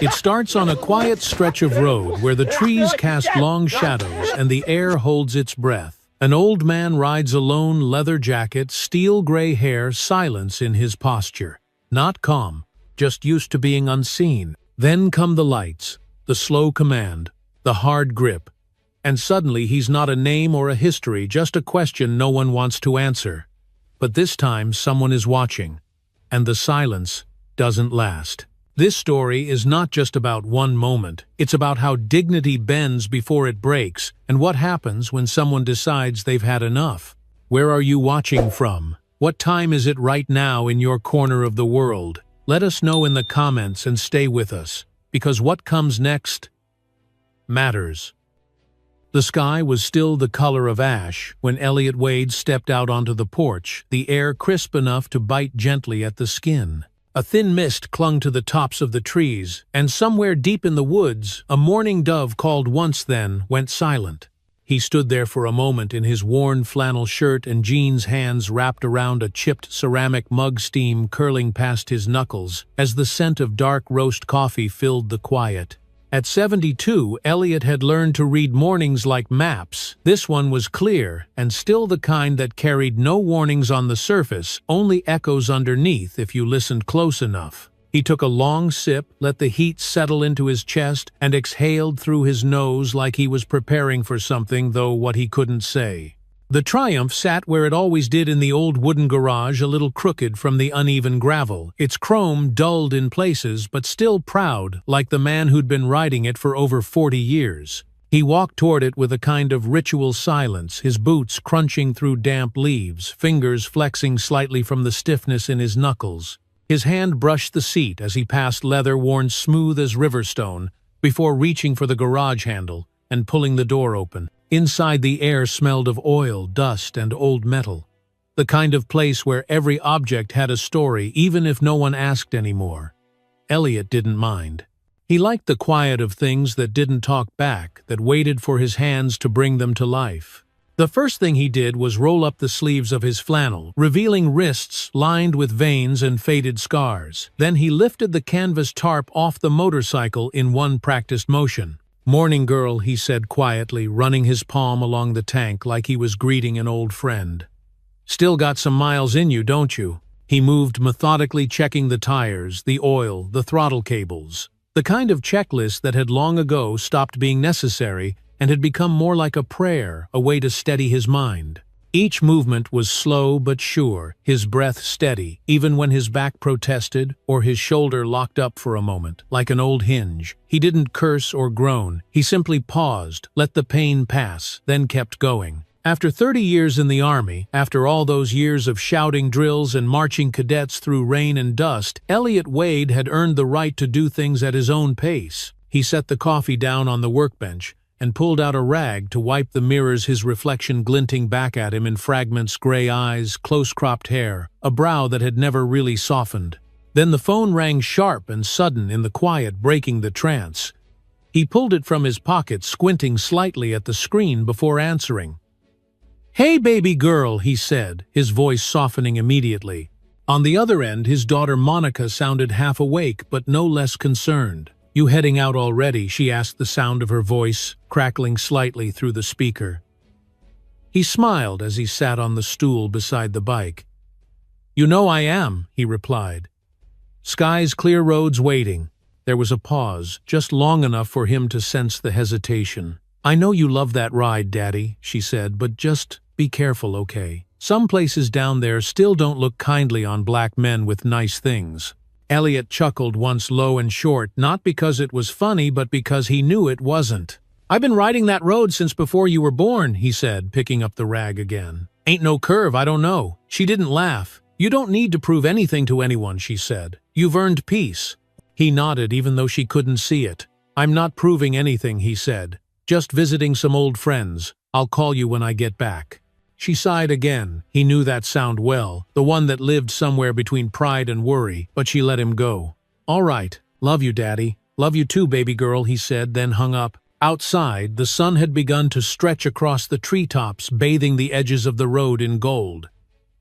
It starts on a quiet stretch of road where the trees cast long shadows and the air holds its breath. An old man rides alone, leather jacket, steel gray hair, silence in his posture. Not calm, just used to being unseen. Then come the lights, the slow command, the hard grip. And suddenly he's not a name or a history, just a question no one wants to answer. But this time someone is watching, and the silence doesn't last. This story is not just about one moment, it's about how dignity bends before it breaks, and what happens when someone decides they've had enough. Where are you watching from? What time is it right now in your corner of the world? Let us know in the comments and stay with us, because what comes next matters. The sky was still the color of ash when Elliot Wade stepped out onto the porch, the air crisp enough to bite gently at the skin. A thin mist clung to the tops of the trees, and somewhere deep in the woods, a mourning dove called once then went silent. He stood there for a moment in his worn flannel shirt and jeans, hands wrapped around a chipped ceramic mug, steam curling past his knuckles as the scent of dark roast coffee filled the quiet. At 72, Elliot had learned to read mornings like maps. This one was clear, and still the kind that carried no warnings on the surface, only echoes underneath if you listened close enough. He took a long sip, let the heat settle into his chest, and exhaled through his nose like he was preparing for something, though what he couldn't say. The Triumph sat where it always did in the old wooden garage, a little crooked from the uneven gravel, its chrome dulled in places but still proud, like the man who'd been riding it for over 40 years. He walked toward it with a kind of ritual silence, his boots crunching through damp leaves, fingers flexing slightly from the stiffness in his knuckles. His hand brushed the seat as he passed leather worn smooth as riverstone, before reaching for the garage handle and pulling the door open. Inside, the air smelled of oil, dust, and old metal. The kind of place where every object had a story, even if no one asked anymore. Elliot didn't mind. He liked the quiet of things that didn't talk back, that waited for his hands to bring them to life. The first thing he did was roll up the sleeves of his flannel, revealing wrists lined with veins and faded scars. Then he lifted the canvas tarp off the motorcycle in one practiced motion. "Morning, girl," he said quietly, running his palm along the tank like he was greeting an old friend. "Still got some miles in you, don't you?" He moved methodically, checking the tires, the oil, the throttle cables. The kind of checklist that had long ago stopped being necessary and had become more like a prayer, a way to steady his mind. Each movement was slow but sure, his breath steady, even when his back protested or his shoulder locked up for a moment, like an old hinge. He didn't curse or groan, he simply paused, let the pain pass, then kept going. After 30 years in the Army, after all those years of shouting drills and marching cadets through rain and dust, Elliot Wade had earned the right to do things at his own pace. He set the coffee down on the workbench and pulled out a rag to wipe the mirrors, his reflection glinting back at him in fragments, gray eyes, close-cropped hair, a brow that had never really softened. Then the phone rang sharp and sudden in the quiet, breaking the trance. He pulled it from his pocket, squinting slightly at the screen before answering. "Hey, baby girl," he said, his voice softening immediately. On the other end, his daughter Monica sounded half awake but no less concerned. "You heading out already?" she asked, the sound of her voice crackling slightly through the speaker. He smiled as he sat on the stool beside the bike. "You know I am," he replied. Skies clear, roads waiting. There was a pause, just long enough for him to sense the hesitation. "I know you love that ride, Daddy," she said, "but just be careful, okay? Some places down there still don't look kindly on black men with nice things." Elliot chuckled once, low and short, not because it was funny but because he knew it wasn't. "I've been riding that road since before you were born," he said, picking up the rag again. "Ain't no curve I don't know." She didn't laugh. "You don't need to prove anything to anyone," she said. "You've earned peace." He nodded even though she couldn't see it. "I'm not proving anything," he said. "Just visiting some old friends. I'll call you when I get back." She sighed again. He knew that sound well, the one that lived somewhere between pride and worry, but she let him go. "All right. Love you, Daddy." "Love you too, baby girl," he said, then hung up. Outside, the sun had begun to stretch across the treetops, bathing the edges of the road in gold.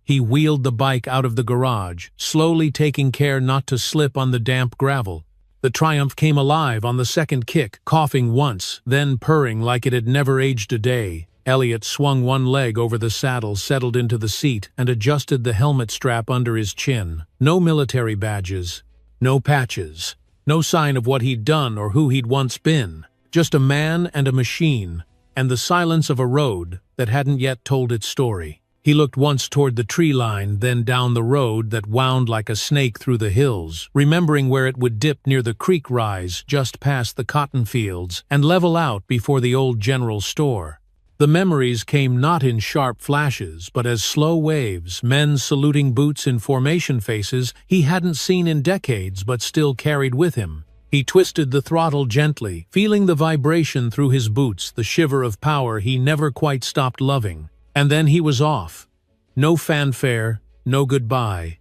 He wheeled the bike out of the garage, slowly taking care not to slip on the damp gravel. The Triumph came alive on the second kick, coughing once, then purring like it had never aged a day. Elliot swung one leg over the saddle, settled into the seat, and adjusted the helmet strap under his chin. No military badges, no patches, no sign of what he'd done or who he'd once been. Just a man and a machine, and the silence of a road that hadn't yet told its story. He looked once toward the tree line, then down the road that wound like a snake through the hills, remembering where it would dip near the creek rise just past the cotton fields and level out before the old general store. The memories came not in sharp flashes, but as slow waves, men saluting boots in formation faces he hadn't seen in decades but still carried with him. He twisted the throttle gently, feeling the vibration through his boots, the shiver of power he never quite stopped loving. And then he was off. No fanfare, no goodbye.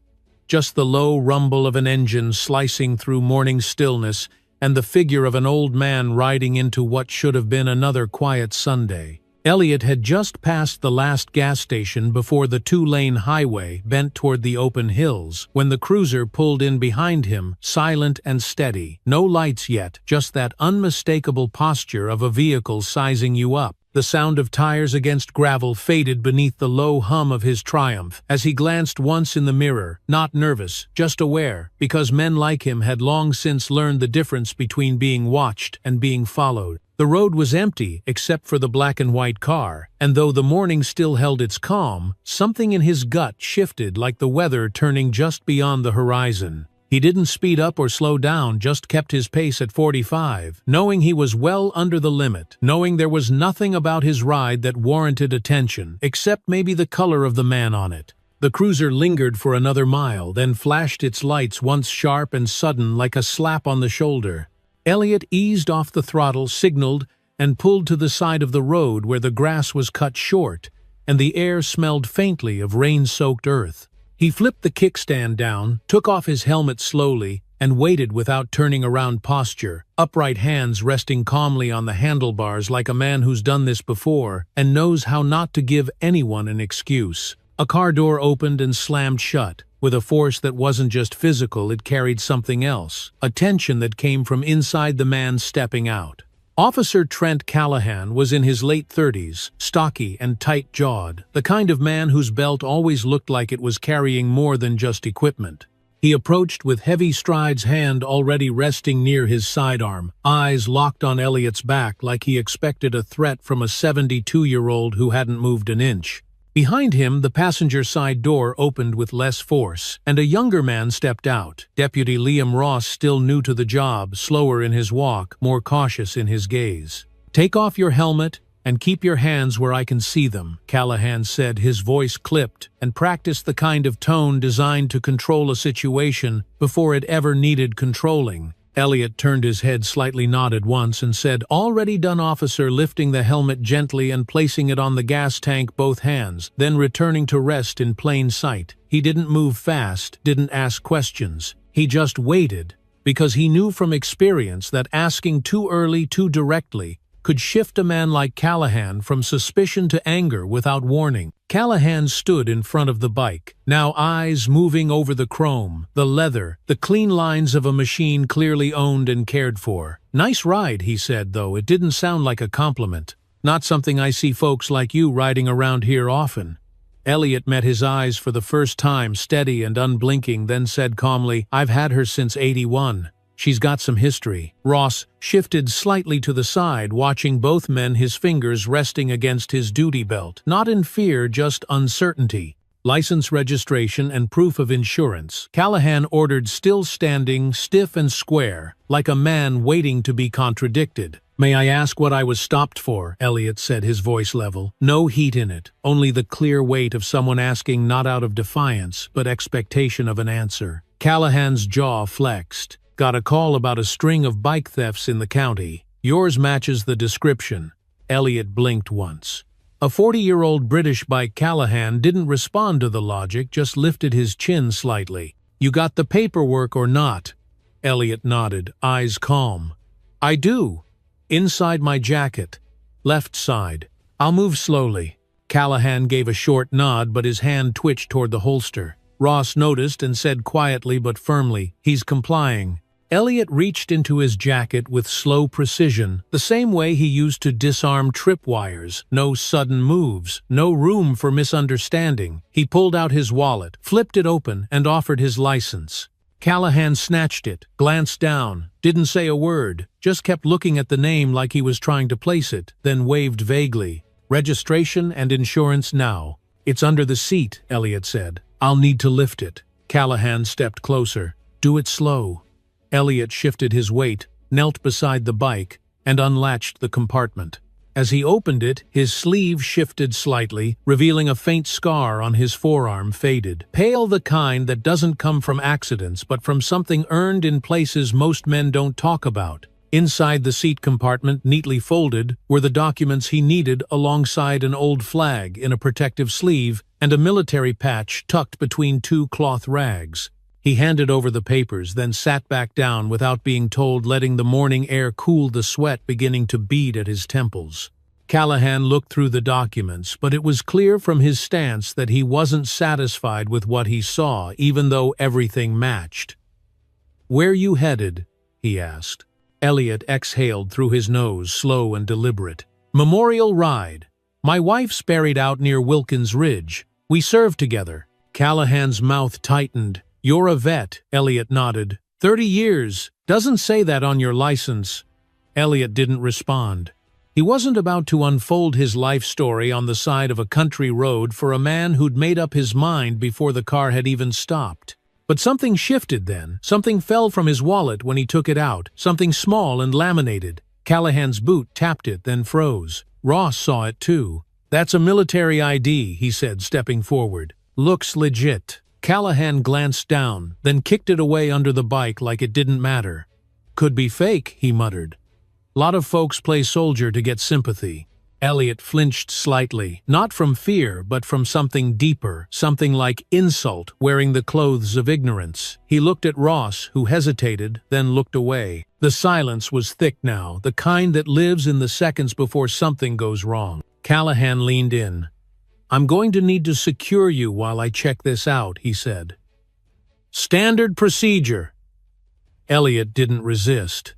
Just the low rumble of an engine slicing through morning stillness and the figure of an old man riding into what should have been another quiet Sunday. Elliot had just passed the last gas station before the two-lane highway bent toward the open hills when the cruiser pulled in behind him, silent and steady. No lights yet, just that unmistakable posture of a vehicle sizing you up. The sound of tires against gravel faded beneath the low hum of his Triumph as he glanced once in the mirror, not nervous, just aware, because men like him had long since learned the difference between being watched and being followed. The road was empty except for the black and white car, and though the morning still held its calm, something in his gut shifted like the weather turning just beyond the horizon. He didn't speed up or slow down, just kept his pace at 45, knowing he was well under the limit, knowing there was nothing about his ride that warranted attention, except maybe the color of the man on it. The cruiser lingered for another mile, then flashed its lights once sharp and sudden like a slap on the shoulder. Elliot eased off the throttle, signaled, and pulled to the side of the road where the grass was cut short, and the air smelled faintly of rain-soaked earth. He flipped the kickstand down, took off his helmet slowly, and waited without turning around posture, upright hands resting calmly on the handlebars like a man who's done this before and knows how not to give anyone an excuse. A car door opened and slammed shut. With a force that wasn't just physical, it carried something else, a tension that came from inside the man stepping out. Officer Trent Callahan was in his late 30s, stocky and tight-jawed, the kind of man whose belt always looked like it was carrying more than just equipment. He approached with heavy strides, hand already resting near his sidearm, eyes locked on Elliot's back like he expected a threat from a 72-year-old who hadn't moved an inch. Behind him, the passenger side door opened with less force, and a younger man stepped out. Deputy Liam Ross, still new to the job, slower in his walk, more cautious in his gaze. "Take off your helmet and keep your hands where I can see them," Callahan said, his voice clipped, and practiced the kind of tone designed to control a situation before it ever needed controlling. Elliot turned his head, slightly nodded once, and said, "Already done, officer," lifting the helmet gently and placing it on the gas tank both hands, then returning to rest in plain sight. He didn't move fast, didn't ask questions. He just waited, because he knew from experience that asking too early, too directly, could shift a man like Callahan from suspicion to anger without warning. Callahan stood in front of the bike, now eyes moving over the chrome, the leather, the clean lines of a machine clearly owned and cared for. "Nice ride," he said, though it didn't sound like a compliment. "Not something I see folks like you riding around here often." Elliot met his eyes for the first time, steady and unblinking, then said calmly, "I've had her since '81. She's got some history." Ross shifted slightly to the side, watching both men, his fingers resting against his duty belt. Not in fear, just uncertainty. "License, registration, and proof of insurance," Callahan ordered, still standing, stiff and square, like a man waiting to be contradicted. "May I ask what I was stopped for?" Elliot said, his voice level. No heat in it, only the clear weight of someone asking not out of defiance, but expectation of an answer. Callahan's jaw flexed. "Got a call about a string of bike thefts in the county. Yours matches the description." Elliot blinked once. A 40-year-old British bike. Callahan didn't respond to the logic, just lifted his chin slightly. "You got the paperwork or not?" Elliot nodded, eyes calm. "I do. Inside my jacket. Left side. I'll move slowly." Callahan gave a short nod, but his hand twitched toward the holster. Ross noticed and said quietly but firmly, "He's complying." Elliot reached into his jacket with slow precision, the same way he used to disarm tripwires. No sudden moves, no room for misunderstanding. He pulled out his wallet, flipped it open, and offered his license. Callahan snatched it, glanced down, didn't say a word, just kept looking at the name like he was trying to place it, then waved vaguely. "Registration and insurance now." "It's under the seat," Elliot said. "I'll need to lift it." Callahan stepped closer. "Do it slow." Elliot shifted his weight, knelt beside the bike, and unlatched the compartment. As he opened it, his sleeve shifted slightly, revealing a faint scar on his forearm faded. Pale, the kind that doesn't come from accidents but from something earned in places most men don't talk about. Inside the seat compartment, neatly folded, were the documents he needed alongside an old flag in a protective sleeve and a military patch tucked between two cloth rags. He handed over the papers, then sat back down without being told, letting the morning air cool the sweat beginning to bead at his temples. Callahan looked through the documents, but it was clear from his stance that he wasn't satisfied with what he saw, even though everything matched. "Where you headed?" he asked. Elliot exhaled through his nose, slow and deliberate. "Memorial Ride. My wife's buried out near Wilkins Ridge. We served together." Callahan's mouth tightened. "You're a vet," Elliot nodded. 30 years. Doesn't say that on your license." Elliot didn't respond. He wasn't about to unfold his life story on the side of a country road for a man who'd made up his mind before the car had even stopped. But something shifted then. Something fell from his wallet when he took it out, something small and laminated. Callahan's boot tapped it, then froze. Ross saw it too. "That's a military ID," he said, stepping forward. "Looks legit." Callahan glanced down, then kicked it away under the bike like it didn't matter. "Could be fake," he muttered. "Lot of folks play soldier to get sympathy." Elliot flinched slightly, not from fear, but from something deeper, something like insult wearing the clothes of ignorance. He looked at Ross, who hesitated, then looked away. The silence was thick now, the kind that lives in the seconds before something goes wrong. Callahan leaned in. "I'm going to need to secure you while I check this out," he said. "Standard procedure." Elliot didn't resist.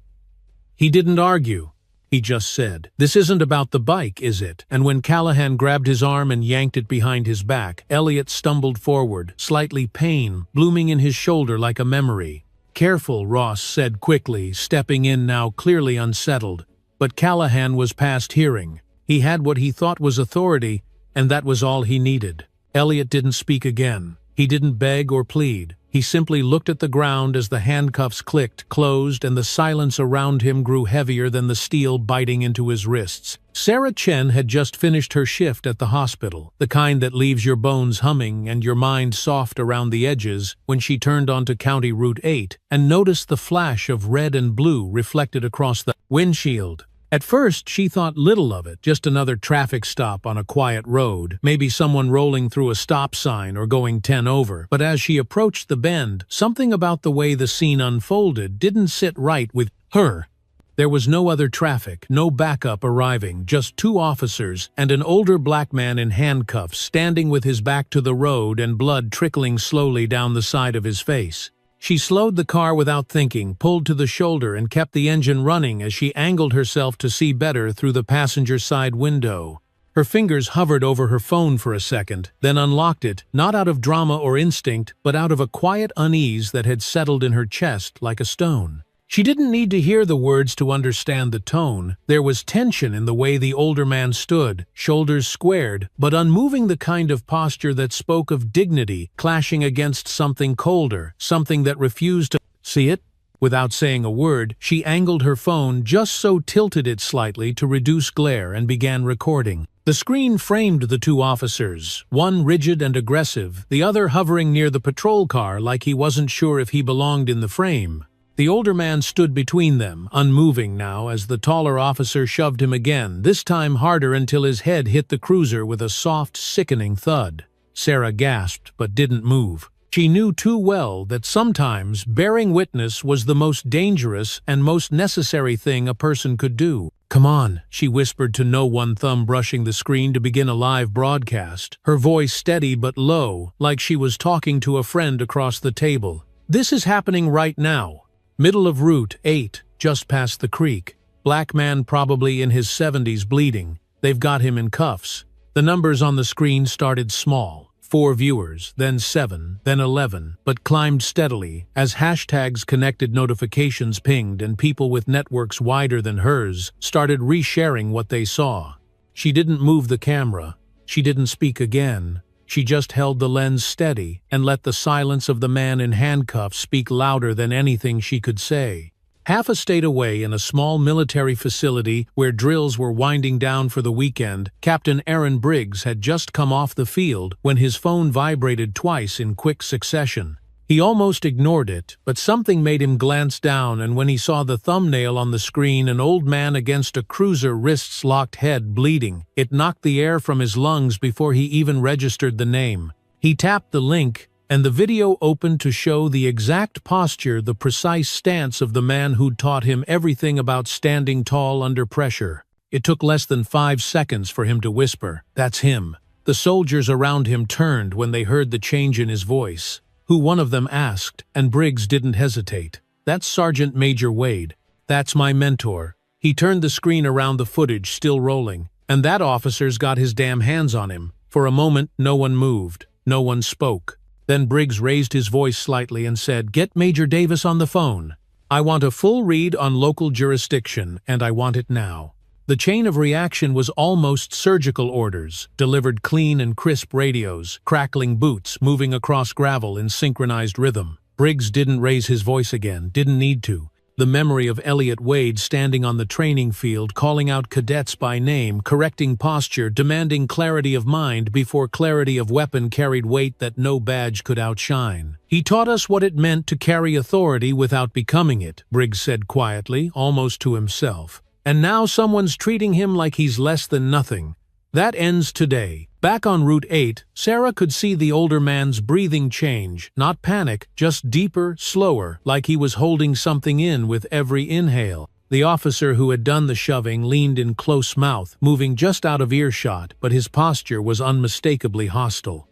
He didn't argue. He just said, "This isn't about the bike, is it?" And when Callahan grabbed his arm and yanked it behind his back, Elliot stumbled forward, slightly pain blooming in his shoulder like a memory. "Careful," Ross said quickly, stepping in now clearly unsettled. But Callahan was past hearing. He had what he thought was authority, and that was all he needed. Elliot didn't speak again. He didn't beg or plead. He simply looked at the ground as the handcuffs clicked, closed, and the silence around him grew heavier than the steel biting into his wrists. Sarah Chen had just finished her shift at the hospital, the kind that leaves your bones humming and your mind soft around the edges, when she turned onto County Route 8 and noticed the flash of red and blue reflected across the windshield. At first, she thought little of it, just another traffic stop on a quiet road, maybe someone rolling through a stop sign or going 10 over. But as she approached the bend, something about the way the scene unfolded didn't sit right with her. There was no other traffic, no backup arriving, just 2 officers and an older black man in handcuffs standing with his back to the road and blood trickling slowly down the side of his face. She slowed the car without thinking, pulled to the shoulder, and kept the engine running as she angled herself to see better through the passenger side window. Her fingers hovered over her phone for a second, then unlocked it, not out of drama or instinct, but out of a quiet unease that had settled in her chest like a stone. She didn't need to hear the words to understand the tone. There was tension in the way the older man stood, shoulders squared, but unmoving, the kind of posture that spoke of dignity, clashing against something colder, something that refused to see it. Without saying a word, she angled her phone just so, tilted it slightly to reduce glare, and began recording. The screen framed the 2 officers, one rigid and aggressive, the other hovering near the patrol car like he wasn't sure if he belonged in the frame. The older man stood between them, unmoving now, as the taller officer shoved him again, this time harder until his head hit the cruiser with a soft, sickening thud. Sarah gasped, but didn't move. She knew too well that sometimes bearing witness was the most dangerous and most necessary thing a person could do. "Come on," she whispered to no one, thumb brushing the screen to begin a live broadcast, her voice steady but low, like she was talking to a friend across the table. "This is happening right now. Middle of Route 8, just past the creek. Black man probably in his 70s bleeding. They've got him in cuffs. The numbers on the screen started small. 4 viewers, then 7, then 11, but climbed steadily as hashtags connected notifications pinged and people with networks wider than hers started resharing what they saw. She didn't move the camera. She didn't speak again. She just held the lens steady and let the silence of the man in handcuffs speak louder than anything she could say. Half a state away in a small military facility where drills were winding down for the weekend, Captain Aaron Briggs had just come off the field when his phone vibrated twice in quick succession. He almost ignored it, but something made him glance down, and when he saw the thumbnail on the screen, an old man against a cruiser, wrists locked, head bleeding, it knocked the air from his lungs before he even registered the name. He tapped the link, and the video opened to show the exact posture, the precise stance of the man who'd taught him everything about standing tall under pressure. It took less than 5 seconds for him to whisper, "That's him." The soldiers around him turned when they heard the change in his voice. Who, one of them asked, and Briggs didn't hesitate. "That's Sergeant Major Wade. That's my mentor." He turned the screen around, the footage still rolling, and that officer's got his damn hands on him. For a moment, no one moved. No one spoke. Then Briggs raised his voice slightly and said, "Get Major Davis on the phone. I want a full read on local jurisdiction, and I want it now." The chain of reaction was almost surgical orders, delivered clean and crisp radios, crackling boots moving across gravel in synchronized rhythm. Briggs didn't raise his voice again, didn't need to. The memory of Elliot Wade standing on the training field, calling out cadets by name, correcting posture, demanding clarity of mind before clarity of weapon carried weight that no badge could outshine. "He taught us what it meant to carry authority without becoming it," Briggs said quietly, almost to himself. "And now someone's treating him like he's less than nothing. That ends today." Back on Route 8, Sarah could see the older man's breathing change, not panic, just deeper, slower, like he was holding something in with every inhale. The officer who had done the shoving leaned in close mouth, moving just out of earshot, but his posture was unmistakably hostile.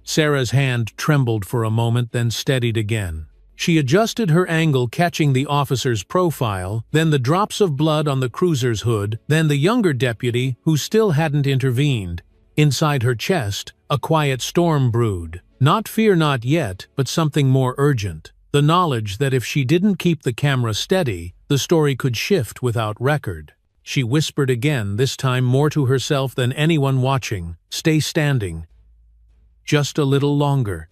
Sarah's hand trembled for a moment, then steadied again. She adjusted her angle, catching the officer's profile, then the drops of blood on the cruiser's hood, then the younger deputy, who still hadn't intervened. Inside her chest, a quiet storm brewed. Not fear, not yet, but something more urgent. The knowledge that if she didn't keep the camera steady, the story could shift without record. She whispered again, this time more to herself than anyone watching, "Stay standing. Just a little longer.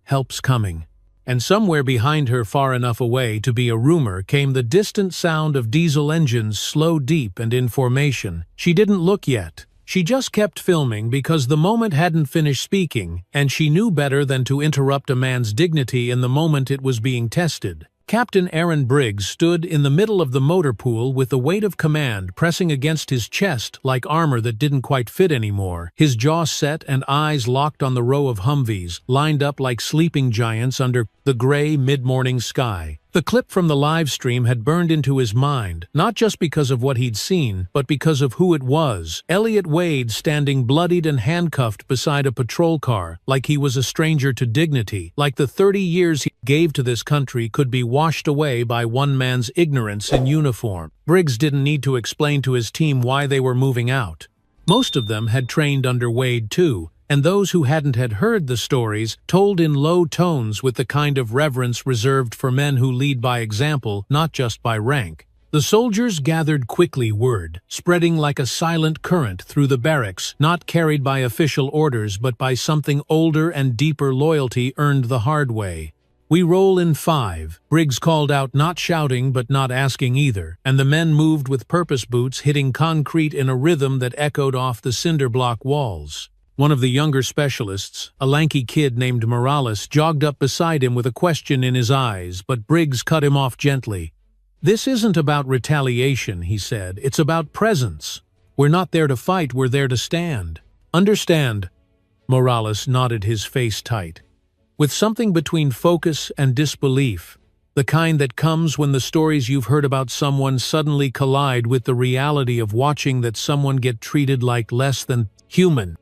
Help's coming." And somewhere behind her, far enough away to be a rumor, came the distant sound of diesel engines, slow, deep, and in formation. She didn't look yet. She just kept filming because the moment hadn't finished speaking, and she knew better than to interrupt a man's dignity in the moment it was being tested. Captain Aaron Briggs stood in the middle of the motor pool with the weight of command pressing against his chest like armor that didn't quite fit anymore, his jaw set and eyes locked on the row of Humvees, lined up like sleeping giants under the gray mid-morning sky. The clip from the live stream had burned into his mind, not just because of what he'd seen, but because of who it was. Elliot Wade standing bloodied and handcuffed beside a patrol car, like he was a stranger to dignity, like the 30 years he gave to this country could be washed away by one man's ignorance in uniform. Briggs didn't need to explain to his team why they were moving out. Most of them had trained under Wade too, and those who hadn't had heard the stories told in low tones with the kind of reverence reserved for men who lead by example, not just by rank. The soldiers gathered quickly, word spreading like a silent current through the barracks, not carried by official orders but by something older and deeper, loyalty earned the hard way. "We roll in 5, Briggs called out, not shouting but not asking either, and the men moved with purpose, boots hitting concrete in a rhythm that echoed off the cinder block walls. One of the younger specialists, a lanky kid named Morales, jogged up beside him with a question in his eyes, but Briggs cut him off gently. "This isn't about retaliation," he said. "It's about presence. We're not there to fight, we're there to stand. Understand?" Morales nodded, his face tight, with something between focus and disbelief, the kind that comes when the stories you've heard about someone suddenly collide with the reality of watching that someone get treated like less than human.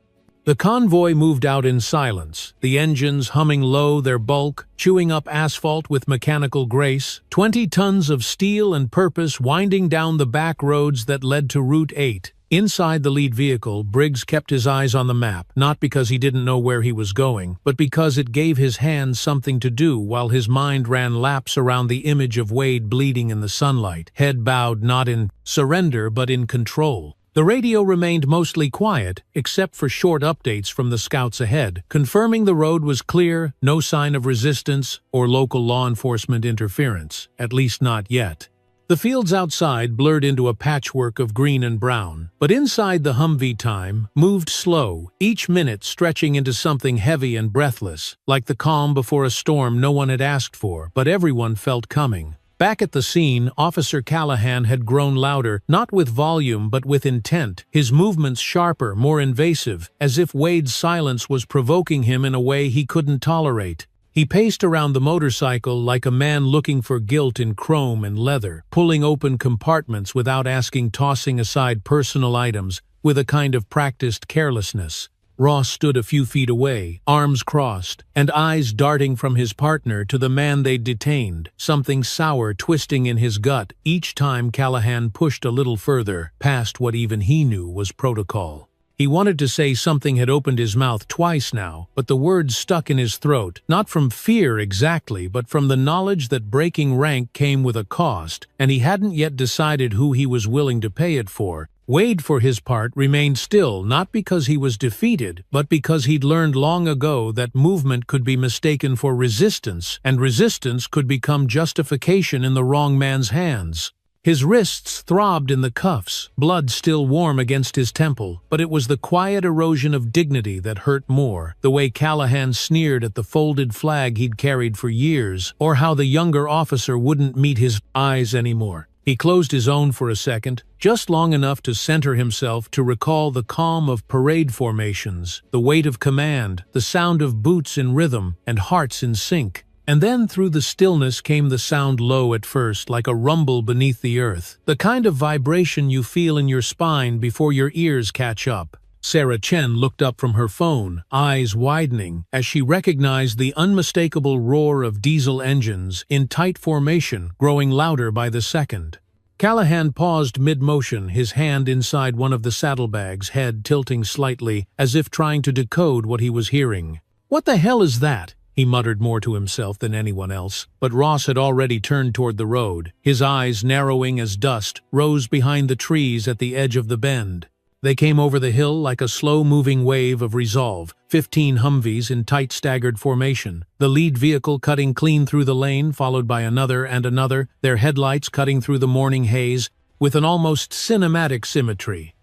The convoy moved out in silence, the engines humming low their bulk, chewing up asphalt with mechanical grace, 20 tons of steel and purpose winding down the back roads that led to Route 8. Inside the lead vehicle, Briggs kept his eyes on the map, not because he didn't know where he was going, but because it gave his hands something to do while his mind ran laps around the image of Wade bleeding in the sunlight, head bowed not in surrender but in control. The radio remained mostly quiet, except for short updates from the scouts ahead, confirming the road was clear, no sign of resistance or local law enforcement interference, at least not yet. The fields outside blurred into a patchwork of green and brown, but inside the Humvee time moved slow, each minute stretching into something heavy and breathless, like the calm before a storm no one had asked for, but everyone felt coming. Back at the scene, Officer Callahan had grown louder, not with volume but with intent, his movements sharper, more invasive, as if Wade's silence was provoking him in a way he couldn't tolerate. He paced around the motorcycle like a man looking for guilt in chrome and leather, pulling open compartments without asking, tossing aside personal items with a kind of practiced carelessness. Ross stood a few feet away, arms crossed, and eyes darting from his partner to the man they'd detained, something sour twisting in his gut each time Callahan pushed a little further, past what even he knew was protocol. He wanted to say something, had opened his mouth twice now, but the words stuck in his throat, not from fear exactly, but from the knowledge that breaking rank came with a cost, and he hadn't yet decided who he was willing to pay it for. Wade, for his part, remained still, not because he was defeated, but because he'd learned long ago that movement could be mistaken for resistance, and resistance could become justification in the wrong man's hands. His wrists throbbed in the cuffs, blood still warm against his temple, but it was the quiet erosion of dignity that hurt more, the way Callahan sneered at the folded flag he'd carried for years, or how the younger officer wouldn't meet his eyes anymore. He closed his own for a second, just long enough to center himself, to recall the calm of parade formations, the weight of command, the sound of boots in rhythm and hearts in sync. And then through the stillness came the sound, low at first, like a rumble beneath the earth, the kind of vibration you feel in your spine before your ears catch up. Sarah Chen looked up from her phone, eyes widening, as she recognized the unmistakable roar of diesel engines in tight formation, growing louder by the second. Callahan paused mid-motion, his hand inside one of the saddlebags, head tilting slightly, as if trying to decode what he was hearing. "What the hell is that?" he muttered, more to himself than anyone else. But Ross had already turned toward the road, his eyes narrowing as dust rose behind the trees at the edge of the bend. They came over the hill like a slow-moving wave of resolve, 15 Humvees in tight staggered formation, the lead vehicle cutting clean through the lane, followed by another and another, their headlights cutting through the morning haze with an almost cinematic symmetry.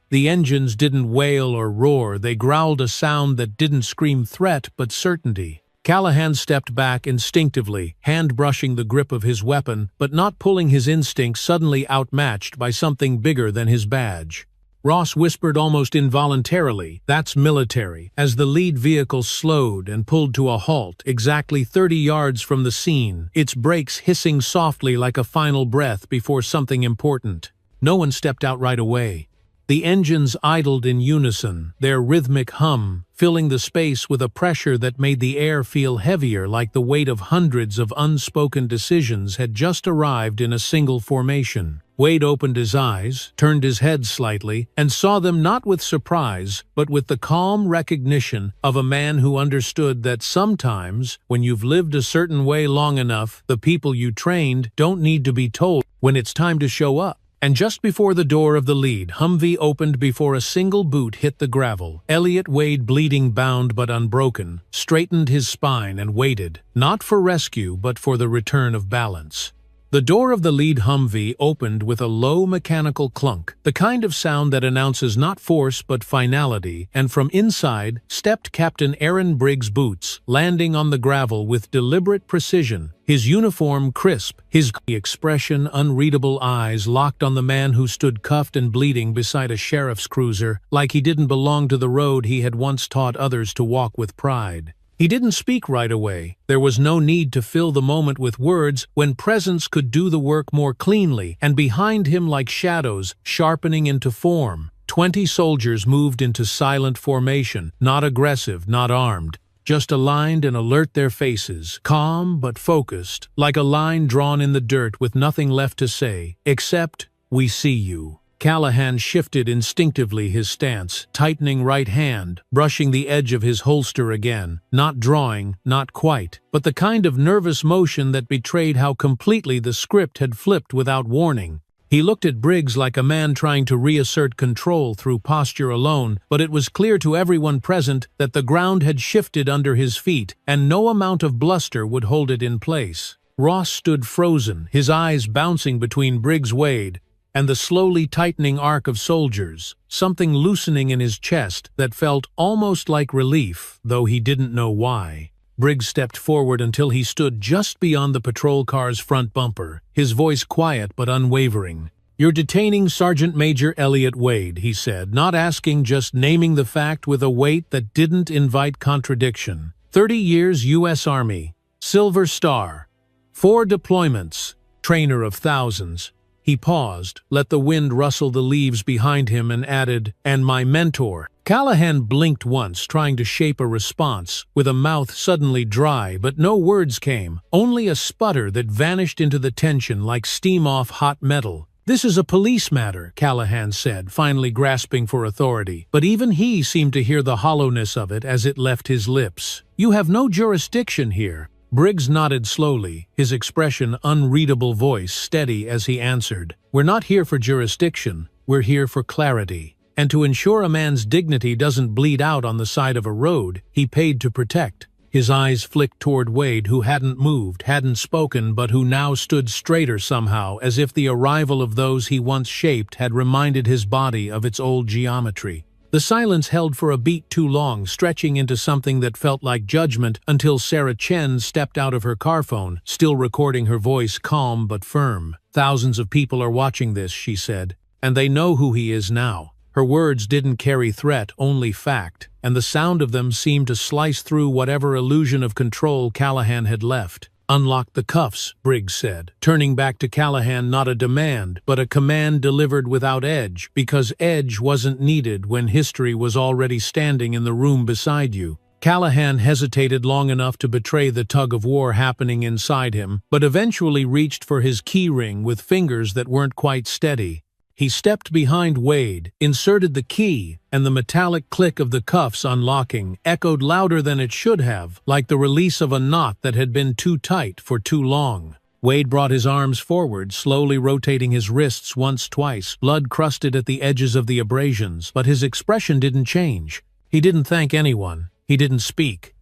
The engines didn't wail or roar, they growled a sound that didn't scream threat but certainty. Callahan stepped back instinctively, hand brushing the grip of his weapon, but not pulling his instincts, suddenly outmatched by something bigger than his badge. Ross whispered almost involuntarily, "That's military," as the lead vehicle slowed and pulled to a halt exactly 30 yards from the scene, its brakes hissing softly like a final breath before something important. No one stepped out right away. The engines idled in unison, their rhythmic hum filling the space with a pressure that made the air feel heavier, like the weight of hundreds of unspoken decisions had just arrived in a single formation. Wade opened his eyes, turned his head slightly, and saw them not with surprise, but with the calm recognition of a man who understood that sometimes, when you've lived a certain way long enough, the people you trained don't need to be told when it's time to show up. And just before the door of the lead Humvee opened, before a single boot hit the gravel, Elliot Wade, bleeding, bound but unbroken, straightened his spine and waited, not for rescue but for the return of balance. The door of the lead Humvee opened with a low mechanical clunk, the kind of sound that announces not force but finality, and from inside stepped Captain Aaron Briggs' boots, landing on the gravel with deliberate precision, his uniform crisp, his expression unreadable, eyes locked on the man who stood cuffed and bleeding beside a sheriff's cruiser, like he didn't belong to the road he had once taught others to walk with pride. He didn't speak right away. There was no need to fill the moment with words when presence could do the work more cleanly, and behind him, like shadows, sharpening into form, 20 soldiers moved into silent formation, not aggressive, not armed, just aligned and alert, their faces, calm but focused, like a line drawn in the dirt with nothing left to say, except, "We see you." Callahan shifted instinctively his stance, tightening right hand, brushing the edge of his holster again, not drawing, not quite, but the kind of nervous motion that betrayed how completely the script had flipped without warning. He looked at Briggs like a man trying to reassert control through posture alone, but it was clear to everyone present that the ground had shifted under his feet, and no amount of bluster would hold it in place. Ross stood frozen, his eyes bouncing between Briggs-Wade and the slowly tightening arc of soldiers, something loosening in his chest that felt almost like relief, though he didn't know why. Briggs stepped forward until he stood just beyond the patrol car's front bumper, his voice quiet but unwavering. "You're detaining Sergeant Major Elliot Wade," he said, not asking, just naming the fact with a weight that didn't invite contradiction. 30 years U.S. Army, Silver Star, 4 deployments, trainer of thousands. He paused, let the wind rustle the leaves behind him, and added, "And my mentor." Callahan blinked once, trying to shape a response, with a mouth suddenly dry, but no words came, only a sputter that vanished into the tension like steam off hot metal. "This is a police matter," Callahan said, finally grasping for authority, but even he seemed to hear the hollowness of it as it left his lips. "You have no jurisdiction here." Briggs nodded slowly, his expression unreadable, voice steady as he answered, "We're not here for jurisdiction, we're here for clarity. And to ensure a man's dignity doesn't bleed out on the side of a road he paid to protect." His eyes flicked toward Wade, who hadn't moved, hadn't spoken, but who now stood straighter somehow, as if the arrival of those he once shaped had reminded his body of its old geometry. The silence held for a beat too long, stretching into something that felt like judgment, until Sarah Chen stepped out of her car phone, still recording, her voice calm but firm. "Thousands of people are watching this," she said, "and they know who he is now." Her words didn't carry threat, only fact, and the sound of them seemed to slice through whatever illusion of control Callahan had left. "Unlock the cuffs," Briggs said, turning back to Callahan, not a demand, but a command delivered without edge, because edge wasn't needed when history was already standing in the room beside you. Callahan hesitated long enough to betray the tug-of-war happening inside him, but eventually reached for his keyring with fingers that weren't quite steady. He stepped behind Wade, inserted the key, and the metallic click of the cuffs unlocking echoed louder than it should have, like the release of a knot that had been too tight for too long. Wade brought his arms forward, slowly rotating his wrists once, twice, blood crusted at the edges of the abrasions, but his expression didn't change. He didn't thank anyone. He didn't speak.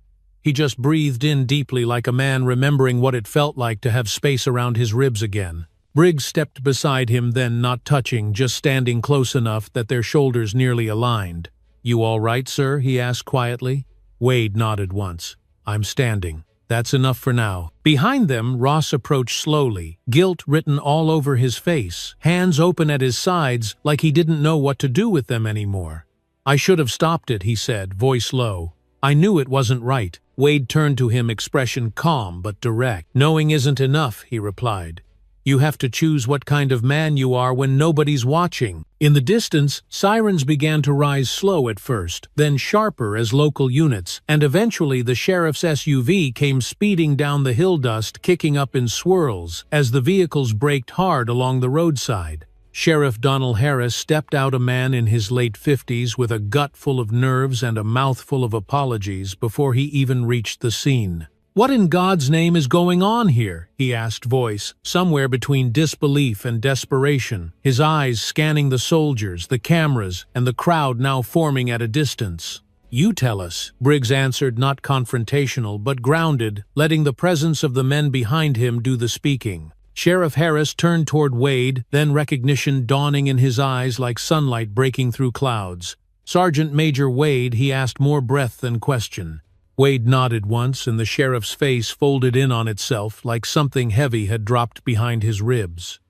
He just breathed in deeply, like a man remembering what it felt like to have space around his ribs again. Briggs stepped beside him, then not touching, just standing close enough that their shoulders nearly aligned. "You all right, sir?" he asked quietly. Wade nodded once. "I'm standing. That's enough for now." Behind them, Ross approached slowly, guilt written all over his face, hands open at his sides like he didn't know what to do with them anymore. "I should have stopped it," he said, voice low. "I knew it wasn't right." Wade turned to him, expression calm but direct. "Knowing isn't enough," he replied. "You have to choose what kind of man you are when nobody's watching." In the distance, sirens began to rise, slow at first, then sharper as local units, and eventually the sheriff's SUV came speeding down the hill, dust kicking up in swirls as the vehicles braked hard along the roadside. Sheriff Donald Harris stepped out, a man in his late 50s with a gut full of nerves and a mouthful of apologies before he even reached the scene. "What in God's name is going on here?" he asked, voice somewhere between disbelief and desperation, his eyes scanning the soldiers, the cameras, and the crowd now forming at a distance. "You tell us," Briggs answered, not confrontational but grounded, letting the presence of the men behind him do the speaking. Sheriff Harris turned toward Wade, then recognition dawning in his eyes like sunlight breaking through clouds. "Sergeant Major Wade," he asked, more breath than question. Wade nodded once, and the sheriff's face folded in on itself like something heavy had dropped behind his ribs.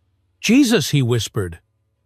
"Jesus," he whispered.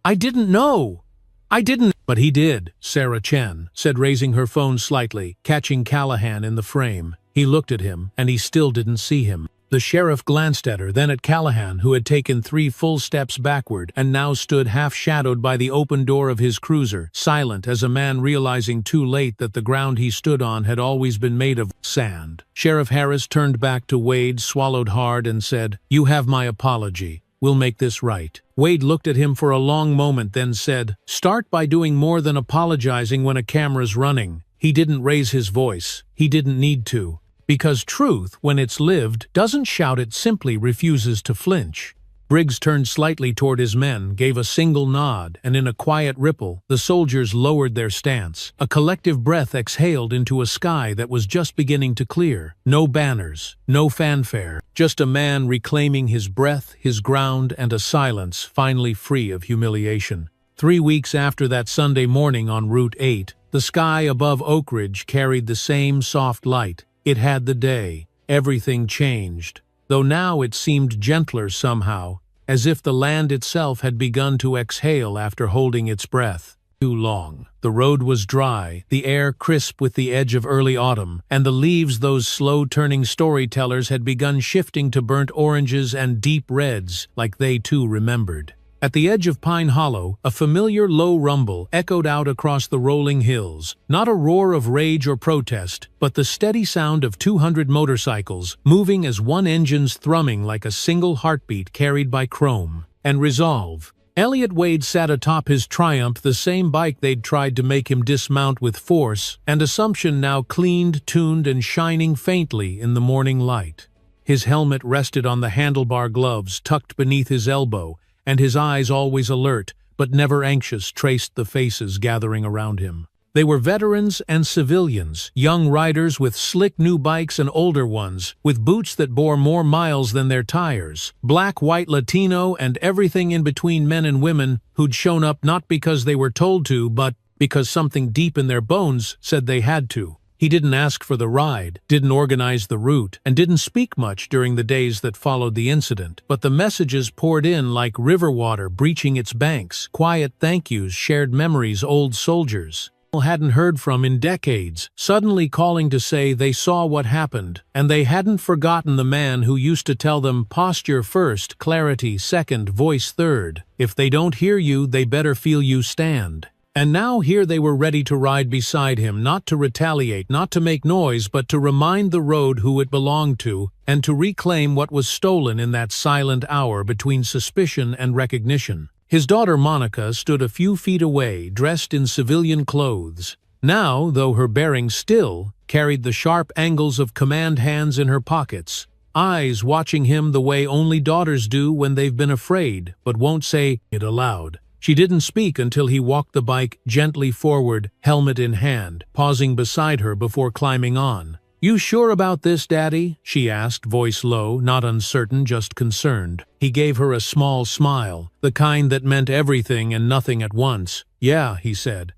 "I didn't know. I didn't—" "But he did," Sarah Chen said, raising her phone slightly, catching Callahan in the frame. He looked at him, and he still didn't see him. The sheriff glanced at her, then at Callahan, who had taken 3 full steps backward and now stood half-shadowed by the open door of his cruiser, silent as a man realizing too late that the ground he stood on had always been made of sand. Sheriff Harris turned back to Wade, swallowed hard, and said, "You have my apology. We'll make this right." Wade looked at him for a long moment, then said, "Start by doing more than apologizing when a camera's running." He didn't raise his voice. He didn't need to. Because truth, when it's lived, doesn't shout, it simply refuses to flinch. Briggs turned slightly toward his men, gave a single nod, and in a quiet ripple, the soldiers lowered their stance. A collective breath exhaled into a sky that was just beginning to clear. No banners, no fanfare, just a man reclaiming his breath, his ground, and a silence finally free of humiliation. 3 weeks after that Sunday morning on Route 8, the sky above Oak Ridge carried the same soft light. It had the day. Everything changed, though now it seemed gentler somehow, as if the land itself had begun to exhale after holding its breath too long. The road was dry, the air crisp with the edge of early autumn, and the leaves, those slow-turning storytellers, had begun shifting to burnt oranges and deep reds, like they too remembered. At the edge of Pine Hollow, a familiar low rumble echoed out across the rolling hills, not a roar of rage or protest, but the steady sound of 200 motorcycles, moving as one engine's thrumming like a single heartbeat carried by chrome and resolve. Elliott Wade sat atop his Triumph, the same bike they'd tried to make him dismount with force and assumption, now cleaned, tuned, and shining faintly in the morning light. His helmet rested on the handlebar gloves tucked beneath his elbow, and his eyes, always alert, but never anxious, traced the faces gathering around him. They were veterans and civilians, young riders with slick new bikes and older ones, with boots that bore more miles than their tires, black, white, Latino, and everything in between, men and women who'd shown up not because they were told to, but because something deep in their bones said they had to. He didn't ask for the ride, didn't organize the route, and didn't speak much during the days that followed the incident. But the messages poured in like river water breaching its banks, quiet thank yous, shared memories, old soldiers hadn't heard from in decades, suddenly calling to say they saw what happened, and they hadn't forgotten the man who used to tell them posture first, clarity second, voice third. If they don't hear you, they better feel you stand. And now here they were ready to ride beside him, not to retaliate, not to make noise, but to remind the road who it belonged to, and to reclaim what was stolen in that silent hour between suspicion and recognition. His daughter Monica stood a few feet away, dressed in civilian clothes. Now, though her bearing still, carried the sharp angles of command hands in her pockets, eyes watching him the way only daughters do when they've been afraid, but won't say it aloud. She didn't speak until he walked the bike gently forward, helmet in hand, pausing beside her before climbing on. "You sure about this, Daddy?" she asked, voice low, not uncertain, just concerned. He gave her a small smile, the kind that meant everything and nothing at once. "Yeah," he said.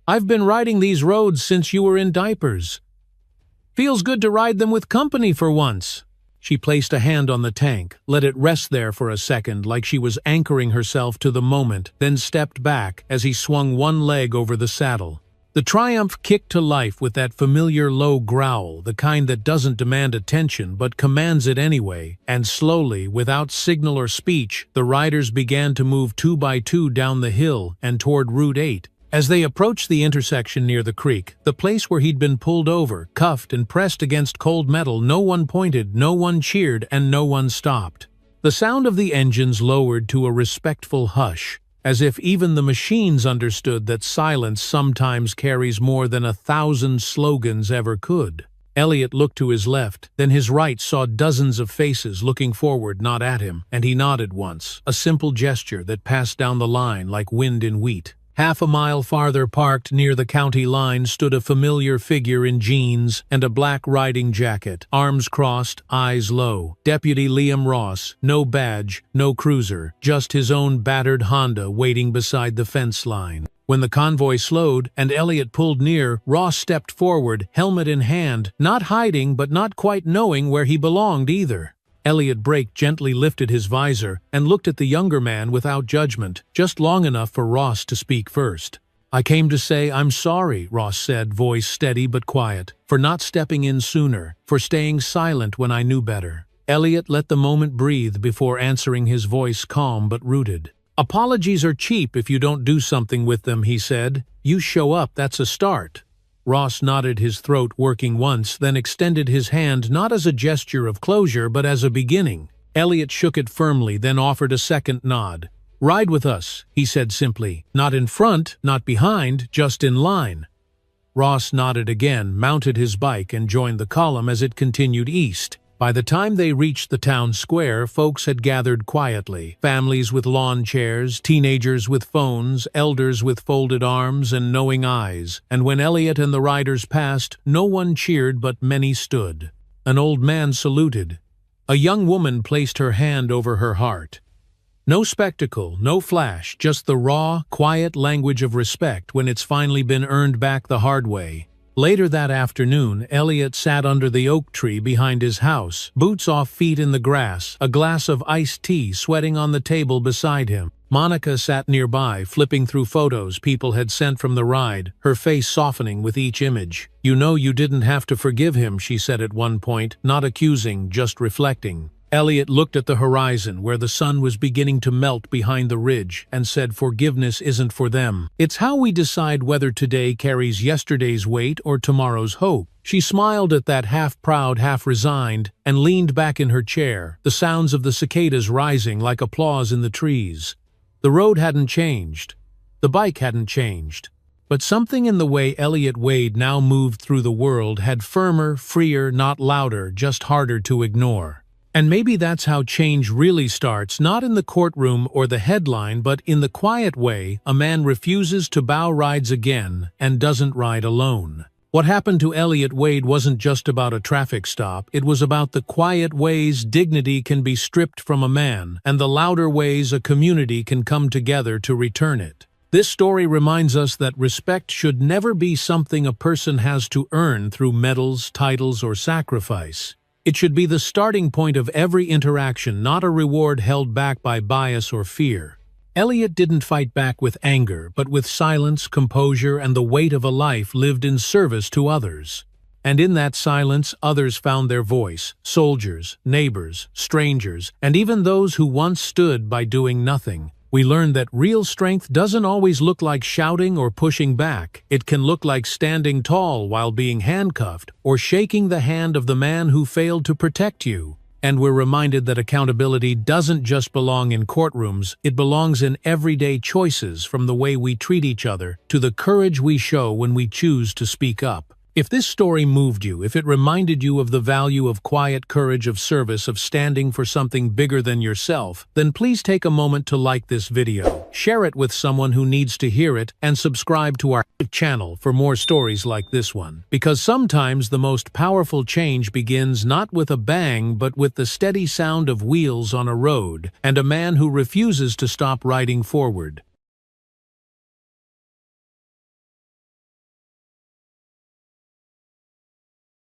"I've been riding these roads since you were in diapers. Feels good to ride them with company for once." She placed a hand on the tank, let it rest there for a second like she was anchoring herself to the moment, then stepped back as he swung one leg over the saddle. The Triumph kicked to life with that familiar low growl, the kind that doesn't demand attention but commands it anyway, and slowly, without signal or speech, the riders began to move 2 by 2 down the hill and toward Route 8. As they approached the intersection near the creek, the place where he'd been pulled over, cuffed and pressed against cold metal, no one pointed, no one cheered, and no one stopped. The sound of the engines lowered to a respectful hush, as if even the machines understood that silence sometimes carries more than 1,000 slogans ever could. Elliott looked to his left, then his right, saw dozens of faces looking forward, not at him, and he nodded once, a simple gesture that passed down the line like wind in wheat. Half a mile farther, parked near the county line, stood a familiar figure in jeans and a black riding jacket, arms crossed, eyes low. Deputy Liam Ross, no badge, no cruiser, just his own battered Honda waiting beside the fence line. When the convoy slowed and Elliott pulled near, Ross stepped forward, helmet in hand, not hiding but not quite knowing where he belonged either. Elliott Brake gently lifted his visor and looked at the younger man without judgment, just long enough for Ross to speak first. "I came to say I'm sorry," Ross said, voice steady but quiet, "for not stepping in sooner, for staying silent when I knew better." Elliot let the moment breathe before answering, his voice calm but rooted. "Apologies are cheap if you don't do something with them," he said. "You show up, that's a start." Ross nodded, his throat working once, then extended his hand not as a gesture of closure but as a beginning. Elliot shook it firmly, then offered a second nod. "Ride with us," he said simply. "Not in front, not behind, just in line." Ross nodded again, mounted his bike, and joined the column as it continued east. By the time they reached the town square, folks had gathered quietly. Families with lawn chairs, teenagers with phones, elders with folded arms and knowing eyes. And when Elliot and the riders passed, no one cheered but many stood. An old man saluted. A young woman placed her hand over her heart. No spectacle, no flash, just the raw, quiet language of respect when it's finally been earned back the hard way. Later that afternoon, Elliot sat under the oak tree behind his house, boots off, feet in the grass, a glass of iced tea sweating on the table beside him. Monica sat nearby, flipping through photos people had sent from the ride, her face softening with each image. "You know you didn't have to forgive him," she said at one point, not accusing, just reflecting. Elliot looked at the horizon, where the sun was beginning to melt behind the ridge, and said, "Forgiveness isn't for them. It's how we decide whether today carries yesterday's weight or tomorrow's hope." She smiled at that, half proud, half resigned, and leaned back in her chair, the sounds of the cicadas rising like applause in the trees. The road hadn't changed. The bike hadn't changed. But something in the way Elliot Wade now moved through the world had firmer, freer, not louder, just harder to ignore. And maybe that's how change really starts, not in the courtroom or the headline, but in the quiet way a man refuses to bow, rides again, and doesn't ride alone. What happened to Elliot Wade wasn't just about a traffic stop, it was about the quiet ways dignity can be stripped from a man, and the louder ways a community can come together to return it. This story reminds us that respect should never be something a person has to earn through medals, titles, or sacrifice. It should be the starting point of every interaction, not a reward held back by bias or fear. Elliot didn't fight back with anger, but with silence, composure, and the weight of a life lived in service to others. And in that silence, others found their voice: soldiers, neighbors, strangers, and even those who once stood by doing nothing. We learned that real strength doesn't always look like shouting or pushing back. It can look like standing tall while being handcuffed, or shaking the hand of the man who failed to protect you. And we're reminded that accountability doesn't just belong in courtrooms, it belongs in everyday choices, from the way we treat each other to the courage we show when we choose to speak up. If this story moved you, if it reminded you of the value of quiet courage, of service, of standing for something bigger than yourself, then please take a moment to like this video, share it with someone who needs to hear it, and subscribe to our channel for more stories like this one. Because sometimes the most powerful change begins not with a bang, but with the steady sound of wheels on a road, and a man who refuses to stop riding forward.